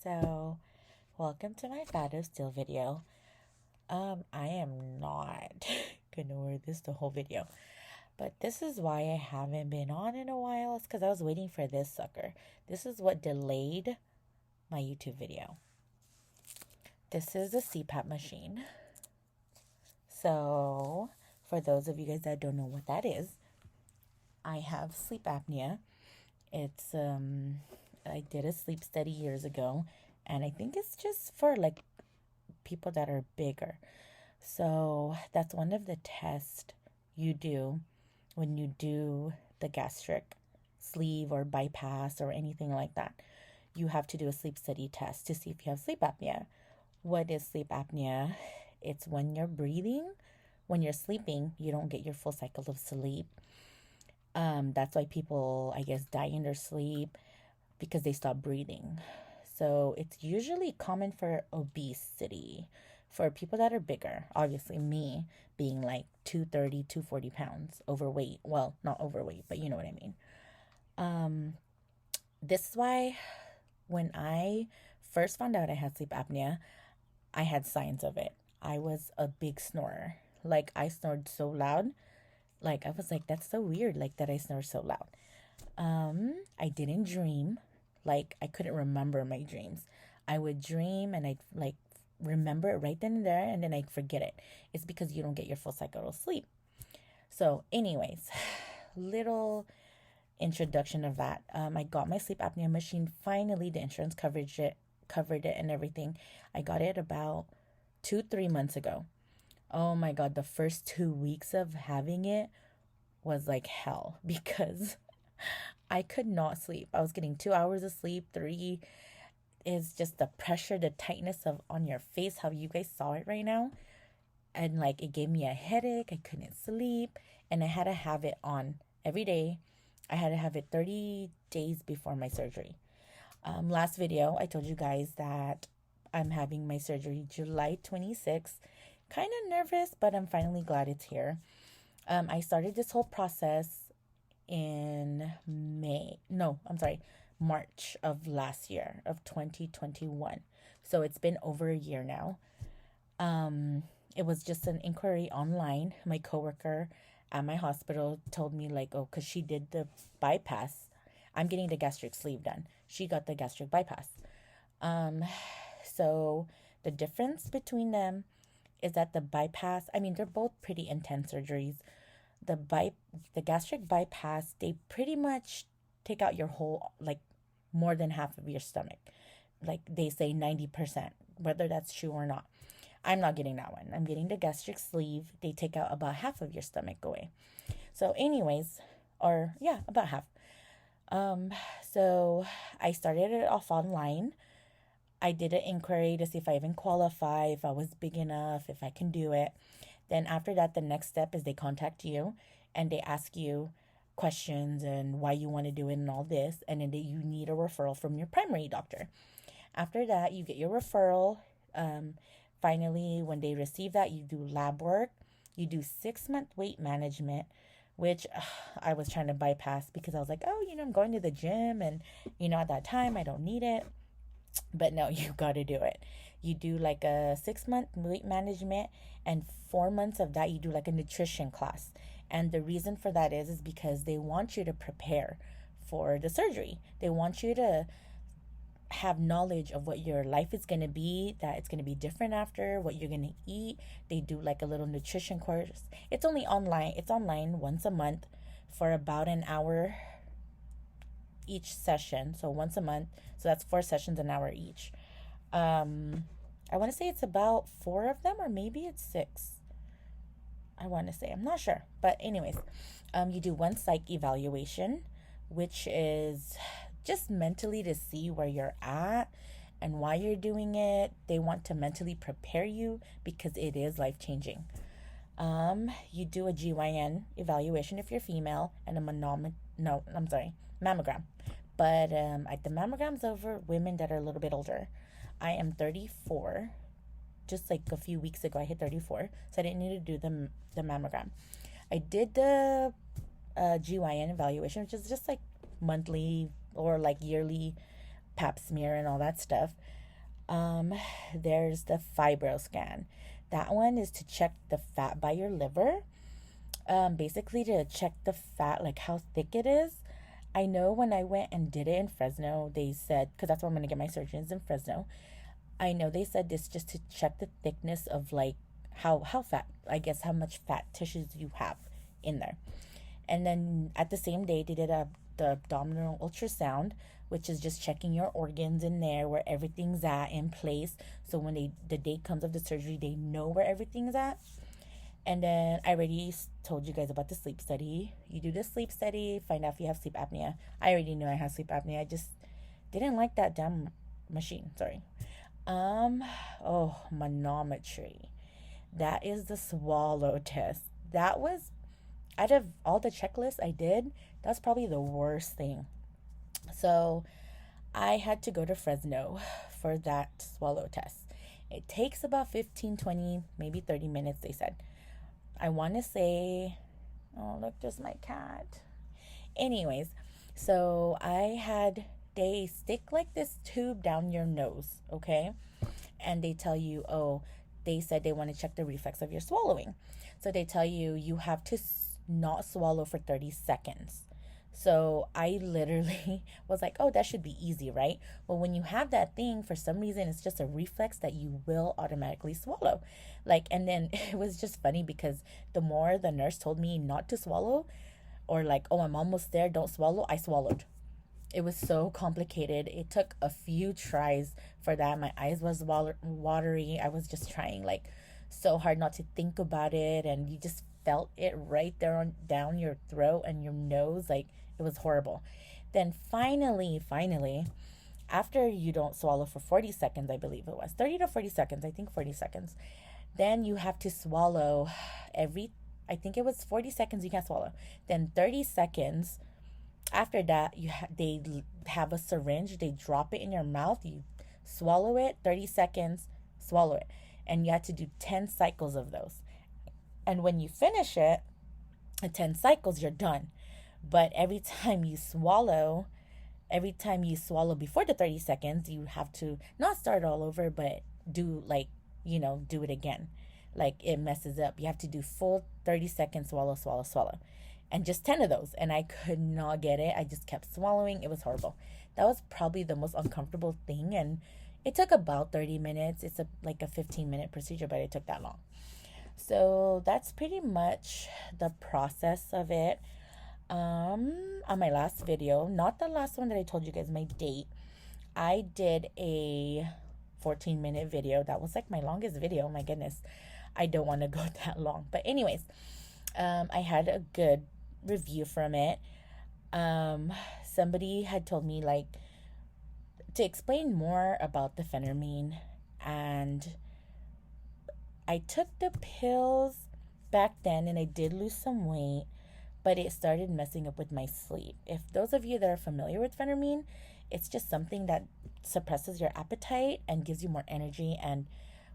So, welcome to my Fado Still video. I am not gonna wear this the whole video, but this is why I haven't been on in a while. It's because I was waiting for this sucker. This is what delayed my YouTube video. This is a CPAP machine. So, for those of you guys that don't know what that is, I have sleep apnea. It's I did a sleep study years ago, and I think it's just for like people that are bigger. So that's one of the tests you do when you do the gastric sleeve or bypass or anything like that. You have to do a sleep study test to see if you have sleep apnea. What is sleep apnea? It's when you're breathing, when you're sleeping, you don't get your full cycle of sleep. That's why people, I guess, die in their sleep because they stop breathing. So it's usually common for obesity, for people that are bigger. Obviously, me being like 230, 240 pounds overweight. Well, not overweight, but you know what I mean. This is why when I first found out I had sleep apnea, I had signs of it. I was a big snorer. Like, I snored so loud. Like, I was like, that's so weird, like, that I snore so loud. I didn't dream. Like, I couldn't remember my dreams. I would dream and I'd, like, remember it right then and there, and then I'd forget it. It's because you don't get your full cycle of sleep. So, anyways, little introduction of that. I got my sleep apnea machine. Finally, the insurance covered it and everything. I got it about 2-3 months ago. Oh my God, the first 2 weeks of having it was like hell because I could not sleep. I was getting 2 hours of sleep, 3 is just the pressure, the tightness of on your face, how you guys saw it right now. And like it gave me a headache. I couldn't sleep, and I had to have it on every day. I had to have it 30 days before my surgery. Last video, I told you guys that I'm having my surgery July 26th. Kind of nervous, but I'm finally glad it's here. I started this whole process in March of last year, of 2021. So it's been over a year now. It was just an inquiry online. My coworker at my hospital told me, like, oh, because she did the bypass. I'm getting the gastric sleeve done. She got the gastric bypass. So the difference between them is that the bypass, I mean, they're both pretty intense surgeries. The gastric bypass, they pretty much take out your whole, like, more than half of your stomach. Like, they say 90%, whether that's true or not. I'm not getting that one. I'm getting the gastric sleeve. They take out about half of your stomach away. So anyways, or yeah, about half. So I started it off online. I did an inquiry to see if I even qualify, if I was big enough, if I can do it. Then after that, the next step is they contact you and they ask you questions and why you want to do it and all this. And then you need a referral from your primary doctor. After that, you get your referral. Finally, when they receive that, you do lab work. You do 6-month weight management, which I was trying to bypass because I was like, oh, I'm going to the gym and, at that time I don't need it. But no, you got to do it. You do like a 6-month weight management, and 4 months of that you do like a nutrition class. And the reason for that is because they want you to prepare for the surgery. They want you to have knowledge of what your life is going to be, that it's going to be different after, what you're going to eat. They do like a little nutrition course. It's only online. It's online once a month for about an hour each session. So once a month. So that's 4 sessions, an hour each. I want to say it's about 4 of them, or maybe it's 6. I want to say, I'm not sure. But anyways, you do one psych evaluation, which is just mentally to see where you're at and why you're doing it. They want to mentally prepare you because it is life-changing. You do a GYN evaluation if you're female, and a mammogram. But the mammogram's over women that are a little bit older. I am 34. Just like a few weeks ago, I hit 34, so I didn't need to do the mammogram. I did the GYN evaluation, which is just like monthly or like yearly pap smear and all that stuff. There's the Fibro Scan. That one is to check the fat by your liver. Basically to check the fat, like how thick it is. I know when I went and did it in Fresno, they said, because that's where I'm going to get my surgeons in Fresno. I know they said this just to check the thickness of like how fat, I guess, how much fat tissues you have in there. And then at the same day, they did the abdominal ultrasound, which is just checking your organs in there, where everything's at in place. So when the date comes of the surgery, they know where everything's at. And then I already told you guys about the sleep study. You do the sleep study, find out if you have sleep apnea. I already knew I had sleep apnea. I just didn't like that damn machine. Sorry. Manometry. That is the swallow test. That was, out of all the checklists I did, that's probably the worst thing. So I had to go to Fresno for that swallow test. It takes about 15, 20, maybe 30 minutes, they said. I want to say, oh, look, there's my cat. Anyways, so they stick like this tube down your nose, okay? And they tell you, they said they want to check the reflex of your swallowing. So they tell you you have to not swallow for 30 seconds. So I literally was like, oh, that should be easy, right? Well, when you have that thing, for some reason, it's just a reflex that you will automatically swallow. Like, and then it was just funny because the more the nurse told me not to swallow, or like, oh, I'm almost there, don't swallow, I swallowed. It was so complicated. It took a few tries for that. My eyes was watery. I was just trying like so hard not to think about it, and you just felt it right there down your throat and your nose. Like, it was horrible. Then finally, after you don't swallow for 40 seconds, I believe it was 30 to 40 seconds, I think 40 seconds, then you have to swallow I think it was 40 seconds you can't swallow. Then 30 seconds after that, they have a syringe, they drop it in your mouth, you swallow it, 30 seconds, swallow it. And you have to do 10 cycles of those. And when you finish it, at 10 cycles, you're done. But every time you swallow before the 30 seconds, you have to not start all over, but do do it again. Like, it messes up. You have to do full 30 seconds, swallow, swallow, swallow. And just 10 of those. And I could not get it. I just kept swallowing. It was horrible. That was probably the most uncomfortable thing. And it took about 30 minutes. It's like a 15-minute procedure, but it took that long. So that's pretty much the process of it. On my last video, not the last one that I told you guys my date, I did a 14-minute video. That was like my longest video. My goodness. I don't want to go that long. But anyways, I had a good review from it. Somebody had told me like to explain more about the phentermine, and I took the pills back then and I did lose some weight, but it started messing up with my sleep. If those of you that are familiar with phentermine, it's just something that suppresses your appetite and gives you more energy. And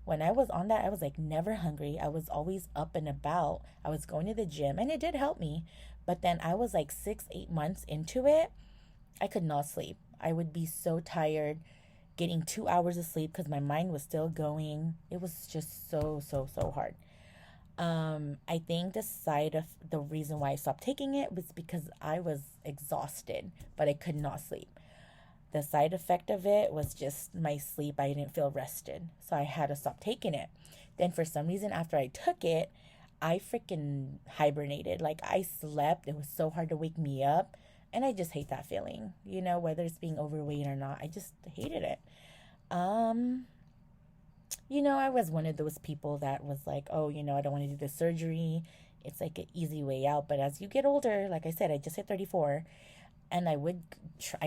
when I was on that, I was like never hungry. I was always up and about. I was going to the gym and it did help me. But then I was like 6-8 months into it, I could not sleep. I would be so tired, getting 2 hours of sleep because my mind was still going. It was just so hard. I think the reason why I stopped taking it was because I was exhausted, but I could not sleep. The side effect of it was just my sleep. I didn't feel rested, so I had to stop taking it. Then for some reason, after I took it, I freaking hibernated. Like, I slept. It was so hard to wake me up, and I just hate that feeling. Whether it's being overweight or not, I just hated it. I was one of those people that was like, oh, I don't want to do the surgery. It's like an easy way out. But as you get older, like I said, I just hit 34. And I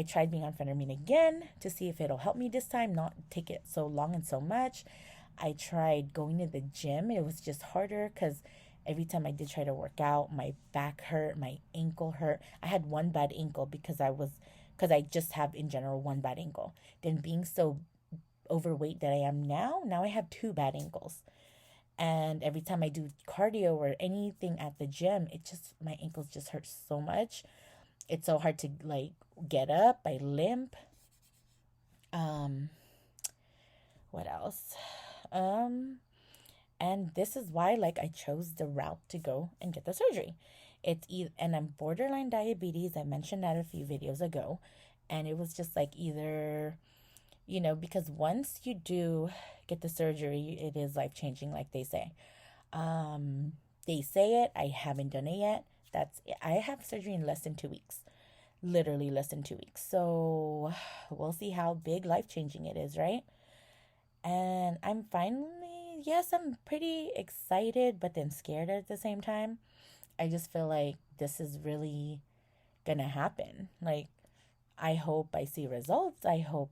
tried being on phentermine again to see if it'll help me this time, not take it so long and so much. I tried going to the gym. It was just harder because every time I did try to work out, my back hurt, my ankle hurt. I had one bad ankle because I just have in general one bad ankle. Then being so overweight that I am now I have 2 bad ankles. And every time I do cardio or anything at the gym, my ankles just hurt so much. It's so hard to like get up. I limp. Um, what else? Um, and this is why, like, I chose the route to go and get the surgery. It's either, and I'm borderline diabetes. I mentioned that a few videos ago, and it was just like either, because once you do get the surgery, it is life changing, like they say. Um, they say it. I haven't done it yet. That's it. I have surgery in less than 2 weeks, literally less than 2 weeks. So we'll see how big life changing it is, right? And I'm finally, yes, I'm pretty excited, but then scared at the same time. I just feel like this is really gonna happen. Like, I hope I see results. I hope,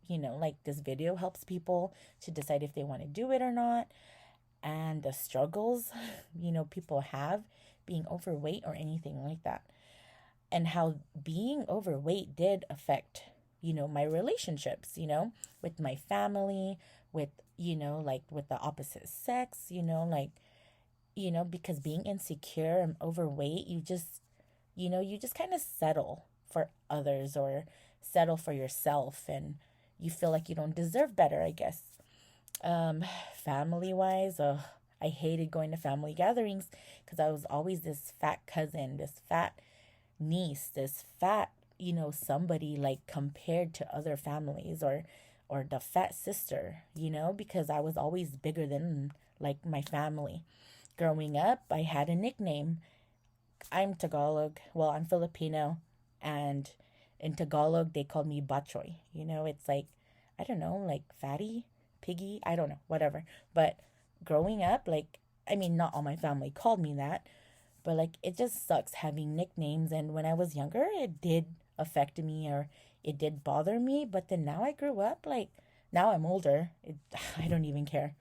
like this video helps people to decide if they want to do it or not. And the struggles, people have being overweight or anything like that. And how being overweight did affect, my relationships, with my family, with, like with the opposite sex, like, because being insecure and overweight, you just kind of settle for others or settle for yourself, and you feel like you don't deserve better, I guess. Um, Family wise, I hated going to family gatherings because I was always this fat cousin, this fat niece, this fat, somebody like compared to other families, or the fat sister, because I was always bigger than like my family. Growing up, I had a nickname. I'm Tagalog. Well, I'm Filipino, and in Tagalog they called me Bachoy. It's like, I don't know, like fatty, piggy, I don't know, whatever. But growing up, like, I mean, not all my family called me that, but like it just sucks having nicknames. And when I was younger, it did affect me, or it did bother me. But then now I grew up, like now I'm older. I don't even care.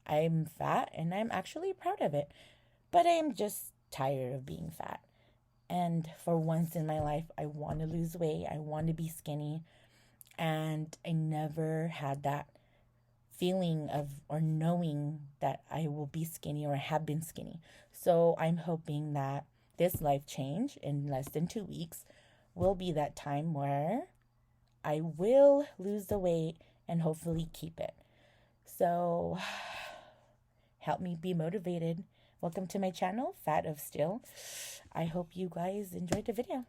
I'm fat and I'm actually proud of it. But I am just tired of being fat. And for once in my life, I want to lose weight. I want to be skinny. And I never had that feeling of or knowing that I will be skinny or I have been skinny. So I'm hoping that this life change in less than 2 weeks will be that time where I will lose the weight and hopefully keep it. So help me be motivated. Welcome to my channel, Fat of Steel. I hope you guys enjoyed the video.